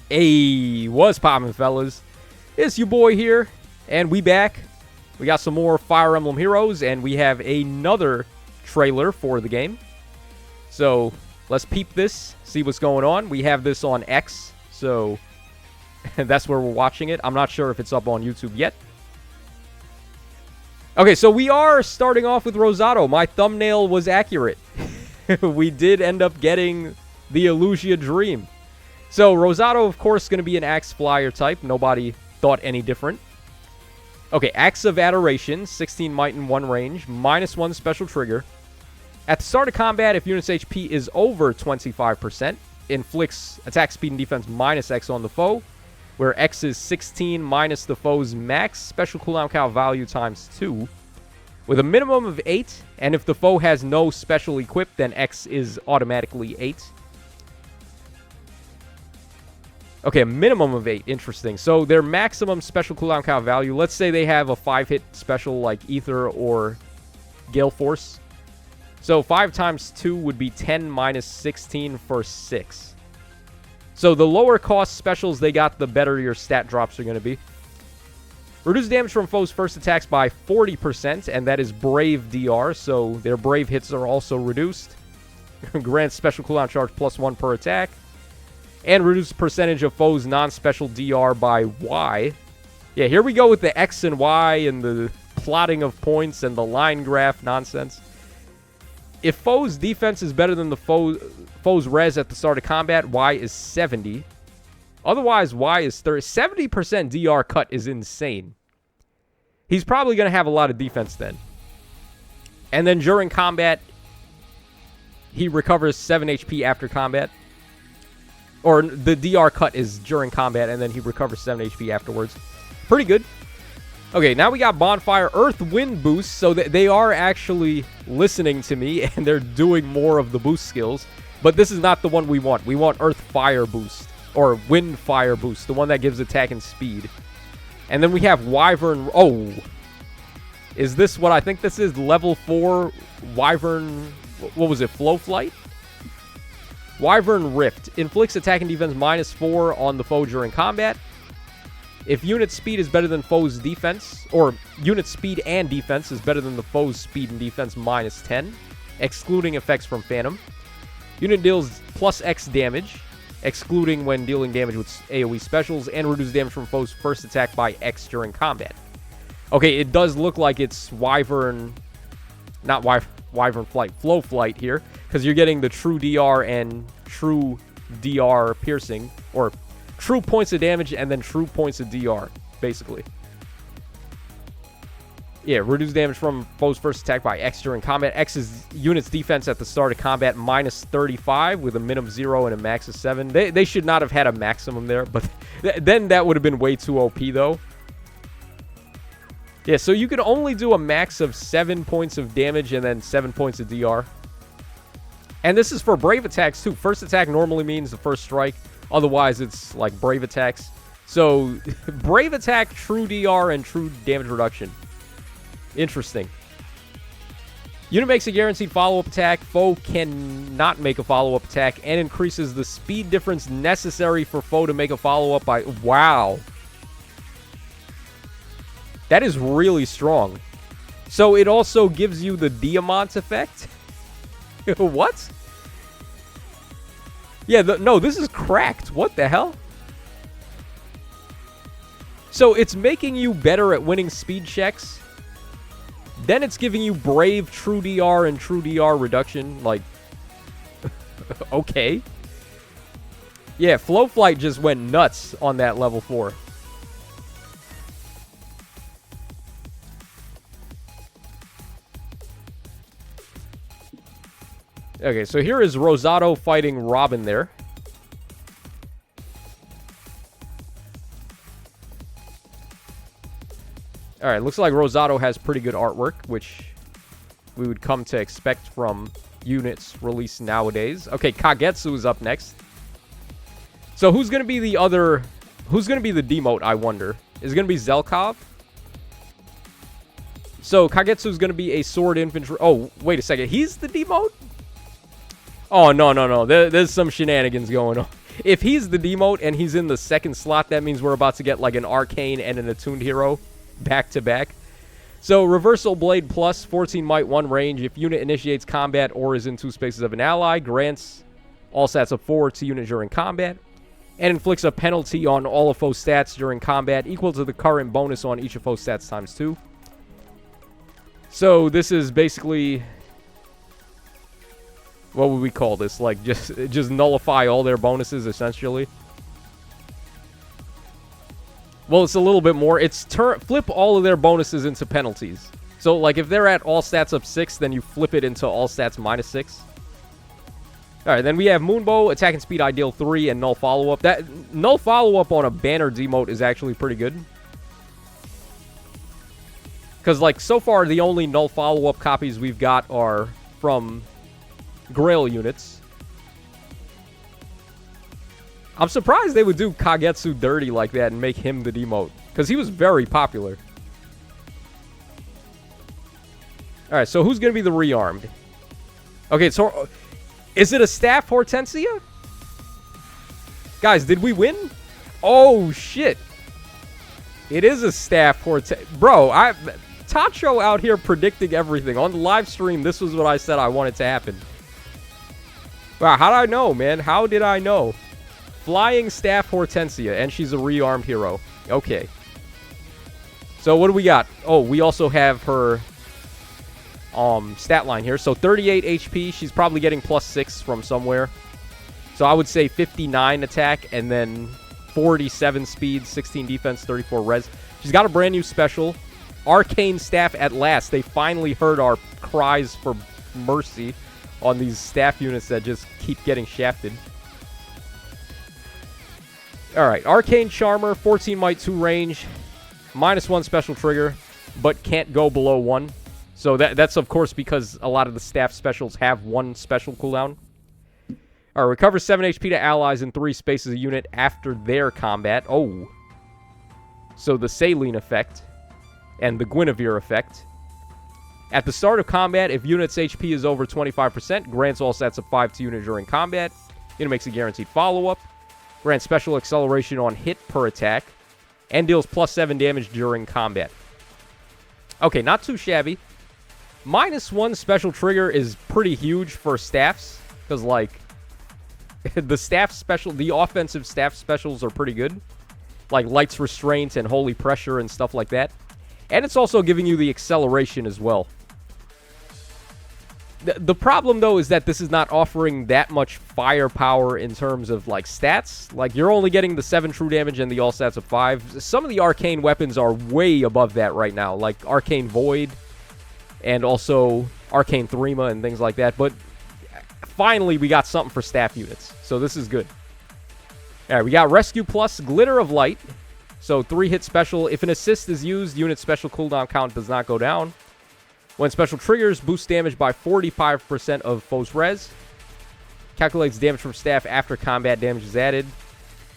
Hey, what's poppin', fellas? It's your boy here, and we back. We got some more Fire Emblem Heroes, and we have another trailer for the game. So, let's peep this, see what's going on. We have this on X, so that's where we're watching it. I'm not sure if it's up on YouTube yet. Okay, so we are starting off with Rosado. My thumbnail was accurate. We did end up getting the Illusia Dream. So, Rosado, of course, is going to be an Axe Flyer type. Nobody thought any different. Okay, Axe of Adoration, 16 might and 1 range, -1 special trigger. At the start of combat, if unit's HP is over 25%, inflicts attack speed and defense -X on the foe, where X is 16 minus the foe's max special cooldown count value times 2, with a minimum of 8, and if the foe has no special equip, then X is automatically 8. Okay, a minimum of 8. Interesting. So their maximum special cooldown count value, let's say they have a 5-hit special like Ether or Gale Force. So 5 times 2 would be 10 minus 16 for 6. So the lower cost specials they got, the better your stat drops are going to be. Reduce damage from foes' first attacks by 40%, and that is Brave DR, so their Brave hits are also reduced. Grants special cooldown charge +1 per attack. And reduce percentage of foes' non-special DR by Y. Yeah, here we go with the X and Y and the plotting of points and the line graph nonsense. If foes' defense is better than the foe's res at the start of combat, Y is 70. Otherwise, Y is 30. 70% DR cut is insane. He's probably going to have a lot of defense then. And then during combat, he recovers 7 HP after combat. Or the DR cut is during combat, and then he recovers 7 HP afterwards. Pretty good. Okay, now we got Bonfire Earth Wind boost, so they are actually listening to me, and they're doing more of the boost skills. But this is not the one we want. We want Earth Fire boost, or Wind Fire boost, the one that gives attack and speed. And then we have Wyvern... Oh! Is this what I think this is? Level 4 Wyvern... What was it? Flow Flight? Wyvern Rift. Inflicts attack and defense -4 on the foe during combat. If unit speed is better than foe's defense, or unit speed and defense is better than the foe's speed and defense -10, excluding effects from Phantom. Unit deals +X damage, excluding when dealing damage with AoE specials, and reduce damage from foe's first attack by X during combat. Okay, it does look like it's Wyvern... Not Wyvern Flight. Flow Flight here. Because you're getting the true DR and true DR piercing. Or true points of damage and then true points of DR, basically. Yeah, reduce damage from foe's first attack by X during combat. X is unit's defense at the start of combat -35 with a minimum 0 and a max of 7. They should not have had a maximum there, but then that would have been way too OP, though. Yeah, so you can only do a max of 7 points of damage and then 7 points of DR. And this is for Brave attacks, too. First attack normally means the first strike. Otherwise, it's like Brave attacks. So, Brave attack, true DR, and true damage reduction. Interesting. Unit makes a guaranteed follow-up attack. Foe cannot make a follow-up attack. And increases the speed difference necessary for foe to make a follow-up by... Wow. That is really strong. So, it also gives you the Diamant effect? What? Yeah, no, this is cracked. What the hell? So it's making you better at winning speed checks. Then it's giving you Brave, True DR, and True DR reduction. Like, okay. Yeah, Flow Flight just went nuts on that level 4. Okay, so here is Rosado fighting Robin there. Alright, looks like Rosado has pretty good artwork, which we would come to expect from units released nowadays. Okay, Kagetsu is up next. So who's going to be the other... Who's going to be the demote, I wonder? Is it going to be Zelkov? So Kagetsu is going to be a sword infantry... Oh, wait a second. He's the demote? Oh, no. There's some shenanigans going on. If he's the demote and he's in the second slot, that means we're about to get like an Arcane and an Attuned hero back to back. So, Reversal Blade Plus, 14 might, 1 range. If unit initiates combat or is in 2 spaces of an ally, grants all stats of 4 to unit during combat, and inflicts a penalty on all of foes' stats during combat equal to the current bonus on each of foes' stats times 2. So, this is basically... what would we call this? Like, just nullify all their bonuses, essentially. Well, it's a little bit more. It's flip all of their bonuses into penalties. So, like, if they're at all stats up 6, then you flip it into all stats minus 6. Alright, then we have Moonbow, Attack and Speed Ideal 3, and Null Follow-Up. That Null Follow-Up on a banner demote is actually pretty good. Because, like, so far, the only Null Follow-Up copies we've got are from Grail units. I'm surprised they would do Kagetsu dirty like that and make him the demote. Because he was very popular. Alright, so who's going to be the Rearmed? Okay, so... is it a staff Hortensia? Guys, did we win? Oh, shit. It is a staff Hortensia. Bro, Tacho out here predicting everything. On the live stream, this was what I said I wanted to happen. Wow, how did I know, man? How did I know? Flying Staff Hortensia, and she's a Rearmed hero. Okay. So what do we got? Oh, we also have her stat line here. So 38 HP. She's probably getting plus 6 from somewhere. So I would say 59 attack, and then 47 speed, 16 defense, 34 res. She's got a brand new special. Arcane Staff at last. They finally heard our cries for mercy on these staff units that just keep getting shafted. Alright, Arcane Charmer, 14 might, 2 range, -1 special trigger, but can't go below 1. So that's, of course, because a lot of the staff specials have 1 special cooldown. Alright, recovers 7 HP to allies in 3 spaces a unit after their combat. Oh. So the Saline effect and the Guinevere effect. At the start of combat, if unit's HP is over 25%, grants all stats of 5 to unit during combat. Unit makes a guaranteed follow-up. Grants special acceleration on hit per attack. And deals +7 damage during combat. Okay, not too shabby. -1 special trigger is pretty huge for staffs. Because, like, the staff special, the offensive staff specials are pretty good. Like Light's Restraint and Holy Pressure and stuff like that. And it's also giving you the acceleration as well. The problem, though, is that this is not offering that much firepower in terms of, like, stats. Like, you're only getting the 7 true damage and the all stats of 5. Some of the arcane weapons are way above that right now, like Arcane Void and also Arcane Threma and things like that. But finally, we got something for staff units, so this is good. All right, we got Rescue Plus, Glitter of Light. So 3-hit special. If an assist is used, unit special cooldown count does not go down. When special triggers, boost damage by 45% of foe's res. Calculates damage from staff after combat damage is added.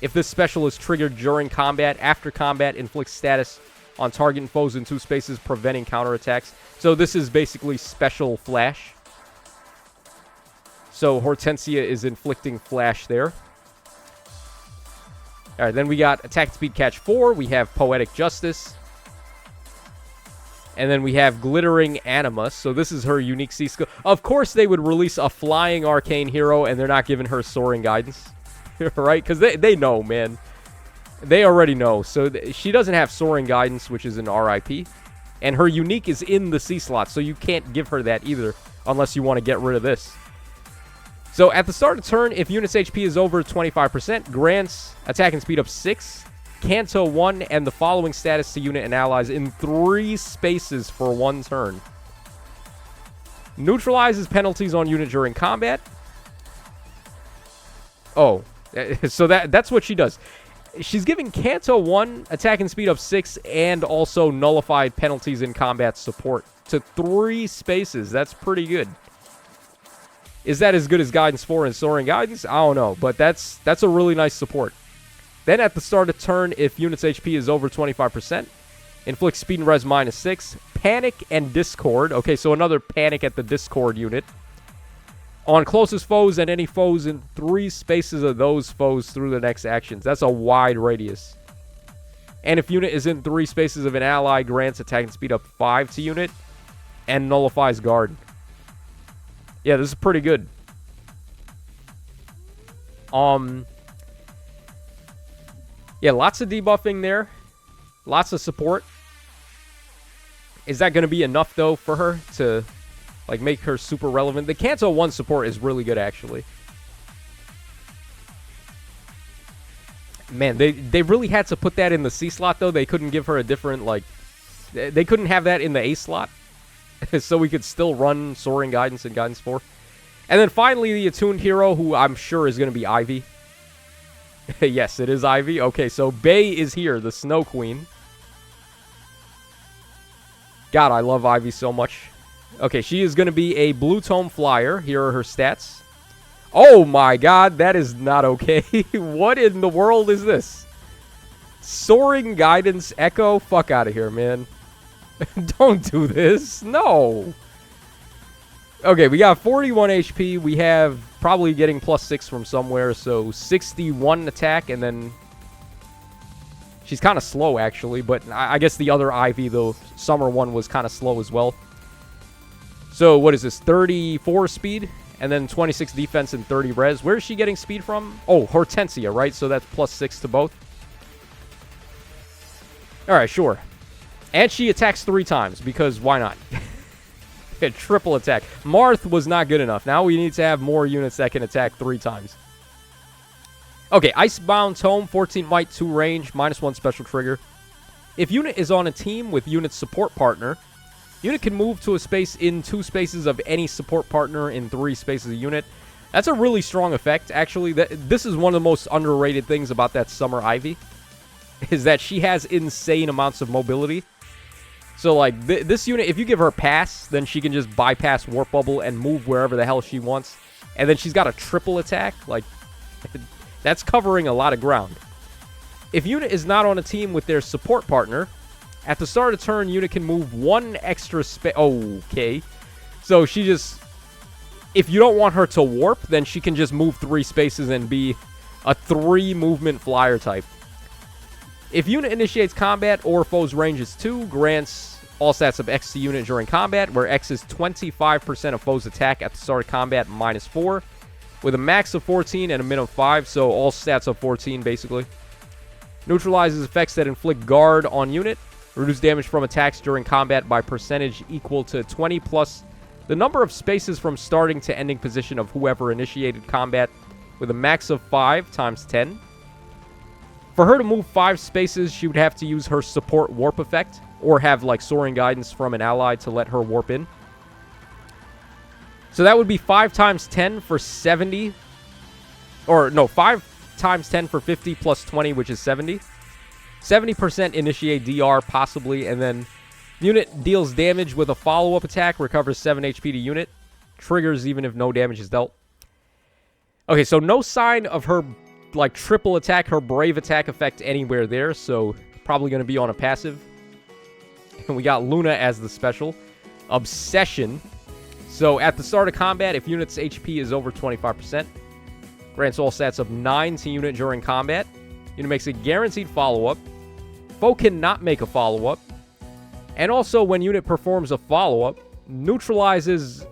If this special is triggered during combat, after combat, inflicts status on target and foes in 2 spaces, preventing counterattacks. So this is basically special flash. So Hortensia is inflicting flash there. Alright, then we got Attack and Speed Catch 4. We have Poetic Justice. And then we have Glittering Animus. So this is her unique C skill. Of course they would release a flying arcane hero and they're not giving her soaring guidance. Right? Because they know, man. They already know. So she doesn't have soaring guidance, which is an RIP. And her unique is in the C slot. So you can't give her that either. Unless you want to get rid of this. So at the start of turn, if unit's HP is over 25%, grants attack and speed up 6. Canto 1 and the following status to unit and allies in 3 spaces for 1 turn. Neutralizes penalties on unit during combat. Oh, so that's what she does. She's giving Canto 1 attack and speed up 6 and also nullified penalties in combat support to 3 spaces. That's pretty good. Is that as good as Guidance 4 and Soaring Guidance? I don't know, but that's a really nice support. Then at the start of turn, if unit's HP is over 25%, inflicts speed and res -6, panic and discord. Okay, so another panic at the discord unit. On closest foes and any foes in 3 spaces of those foes through the next actions. That's a wide radius. And if unit is in 3 spaces of an ally, grants attack and speed up 5 to unit. And nullifies guard. Yeah, this is pretty good. Yeah, lots of debuffing there. Lots of support. Is that going to be enough, though, for her to, like, make her super relevant? The Kanto 1 support is really good, actually. Man, they really had to put that in the C slot, though. They couldn't give her a different, like... They couldn't have that in the A slot. So we could still run Soaring Guidance and Guidance 4. And then finally, the Attuned hero, who I'm sure is going to be Ivy. Yes, it is Ivy. Okay, so Bay is here, the Snow Queen. God, I love Ivy so much. Okay, she is going to be a Blue Tome Flyer. Here are her stats. Oh my god, that is not okay. What in the world is this? Soaring Guidance Echo? Fuck out of here, man. Don't do this. No. Okay, we got 41 HP. We have probably getting +6 from somewhere, so 61 attack, and then... She's kind of slow, actually, but I guess the other Ivy, the summer one, was kind of slow as well. So, what is this? 34 speed, and then 26 defense and 30 res. Where is she getting speed from? Oh, Hortensia, right? So that's +6 to both. Alright, sure. And she attacks 3 times, because why not? Triple attack. Marth was not good enough. Now we need to have more units that can attack 3 times. Okay, Icebound Tome, 14 might, 2 range, -1 special trigger. If unit is on a team with unit support partner, unit can move to a space in 2 spaces of any support partner in 3 spaces of unit. That's a really strong effect, actually. This is one of the most underrated things about that Summer Ivy, is that she has insane amounts of mobility. So, like, this unit, if you give her a pass, then she can just bypass Warp Bubble and move wherever the hell she wants. And then she's got a triple attack. Like, that's covering a lot of ground. If unit is not on a team with their support partner, at the start of turn, unit can move 1 extra space. Okay. So, she just... If you don't want her to warp, then she can just move 3 spaces and be a 3-movement flyer type. If unit initiates combat or foe's range is 2, grants all stats of X to unit during combat, where X is 25% of foe's attack at the start of combat, -4, with a max of 14 and a min of 5, so all stats of 14, basically. Neutralizes effects that inflict guard on unit, reduce damage from attacks during combat by percentage equal to 20 plus the number of spaces from starting to ending position of whoever initiated combat, with a max of 5 times 10. For her to move 5 spaces, she would have to use her support warp effect, or have, like, Soaring Guidance from an ally to let her warp in. So that would be 5 times 10 for 70. Or, no, 5 times 10 for 50 plus 20, which is 70. 70% initiate DR, possibly, and then unit deals damage with a follow-up attack, recovers 7 HP to unit, triggers even if no damage is dealt. Okay, so no sign of her, like, triple attack, her brave attack effect anywhere there, so probably going to be on a passive. And we got Luna as the special. Obsession. So at the start of combat, if unit's HP is over 25%, grants all stats of 9 to unit during combat. Unit makes a guaranteed follow-up. Foe cannot make a follow-up. And also, when unit performs a follow-up, neutralizes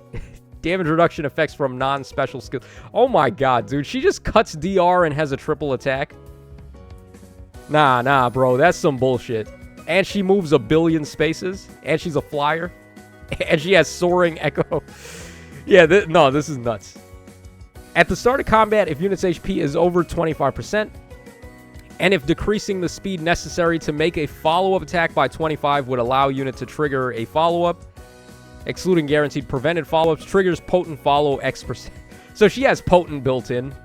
damage reduction effects from non-special skills. Oh my god, dude. She just cuts DR and has a triple attack. Nah, bro. That's some bullshit. And she moves 1 billion spaces. And she's a flyer. And she has Soaring Echo. Yeah, no, this is nuts. At the start of combat, if unit's HP is over 25%, and if decreasing the speed necessary to make a follow-up attack by 25 would allow unit to trigger a follow-up, excluding guaranteed prevented follow-ups, triggers potent follow X%. So she has potent built in.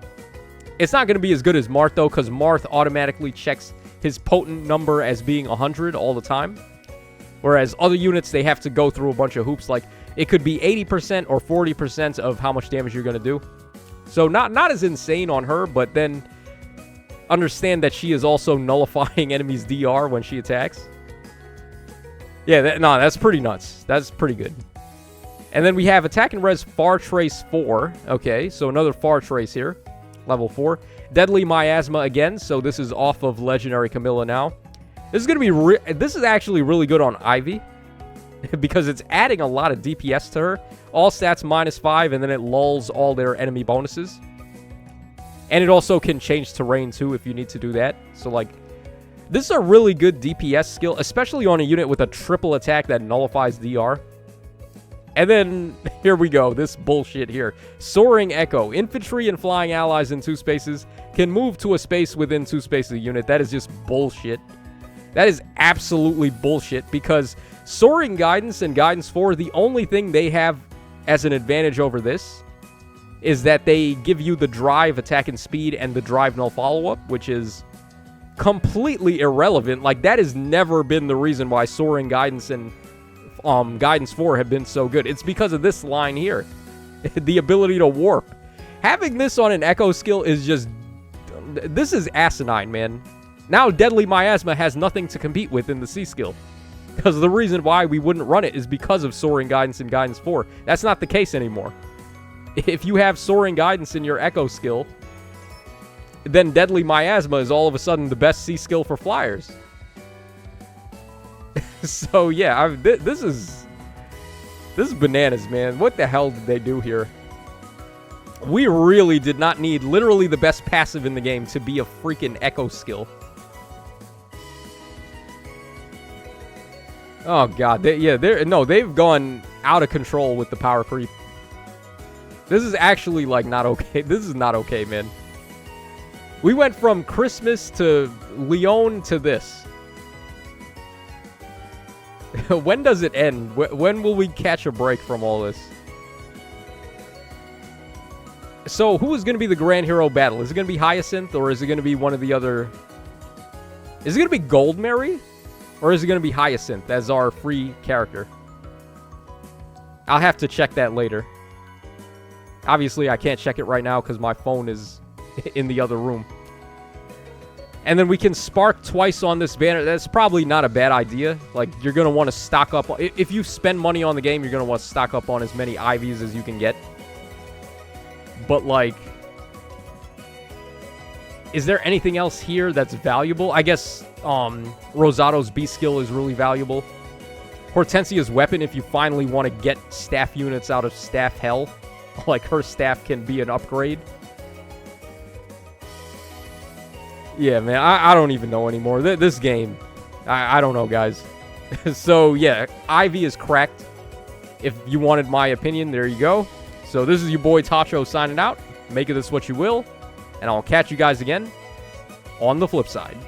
It's not going to be as good as Marth, though, because Marth automatically checks his potent number as being 100 all the time. Whereas other units, they have to go through a bunch of hoops. Like, it could be 80% or 40% of how much damage you're going to do. So not as insane on her, but then understand that she is also nullifying enemies' DR when she attacks. Yeah, that's pretty nuts. That's pretty good. And then we have Attack and Res Far Trace 4. Okay, so another Far Trace here. Level 4. Deadly Miasma again, so this is off of Legendary Camilla now. This is going to be... This is actually really good on Ivy. Because it's adding a lot of DPS to her. All stats -5, and then it lulls all their enemy bonuses. And it also can change terrain, too, if you need to do that. So, like... This is a really good DPS skill, especially on a unit with a triple attack that nullifies DR. And then, here we go, this bullshit here. Soaring Echo. Infantry and flying allies in 2 spaces can move to a space within 2 spaces of the unit. That is just bullshit. That is absolutely bullshit, because Soaring Guidance and Guidance 4, the only thing they have as an advantage over this is that they give you the drive, attack, and speed, and the drive null follow-up, which is completely irrelevant. Like, that has never been the reason why Soaring Guidance and Guidance 4 have been so good. It's because of this line here. The ability to warp. Having this on an Echo skill is just... This is asinine, man. Now Deadly Miasma has nothing to compete with in the C skill. Because the reason why we wouldn't run it is because of Soaring Guidance and Guidance 4. That's not the case anymore. If you have Soaring Guidance in your Echo skill, then Deadly Miasma is all of a sudden the best C skill for flyers. So yeah, this is bananas, man. What the hell did they do here? We really did not need literally the best passive in the game to be a freaking Echo skill. Oh god, they've gone out of control with the power creep. This is actually like not okay. This is not okay, man. We went from Christmas to Leon to this. When does it end? When will we catch a break from all this? So, who is going to be the Grand Hero battle? Is it going to be Hyacinth, or is it going to be one of the other... Is it going to be Gold Mary? Or is it going to be Hyacinth as our free character? I'll have to check that later. Obviously, I can't check it right now because my phone is in the other room. And then we can spark twice on this banner. That's probably not a bad idea. Like, you're going to want to stock up. If you spend money on the game, you're going to want to stock up on as many Ivies as you can get. But, like, is there anything else here that's valuable? I guess Rosato's B skill is really valuable. Hortensia's weapon, if you finally want to get staff units out of staff hell. Like, her staff can be an upgrade. Yeah, man, I don't even know anymore. This game, I don't know, guys. So, yeah, Ivy is cracked. If you wanted my opinion, there you go. So, this is your boy Tacho signing out. Make of this what you will. And I'll catch you guys again on the flip side.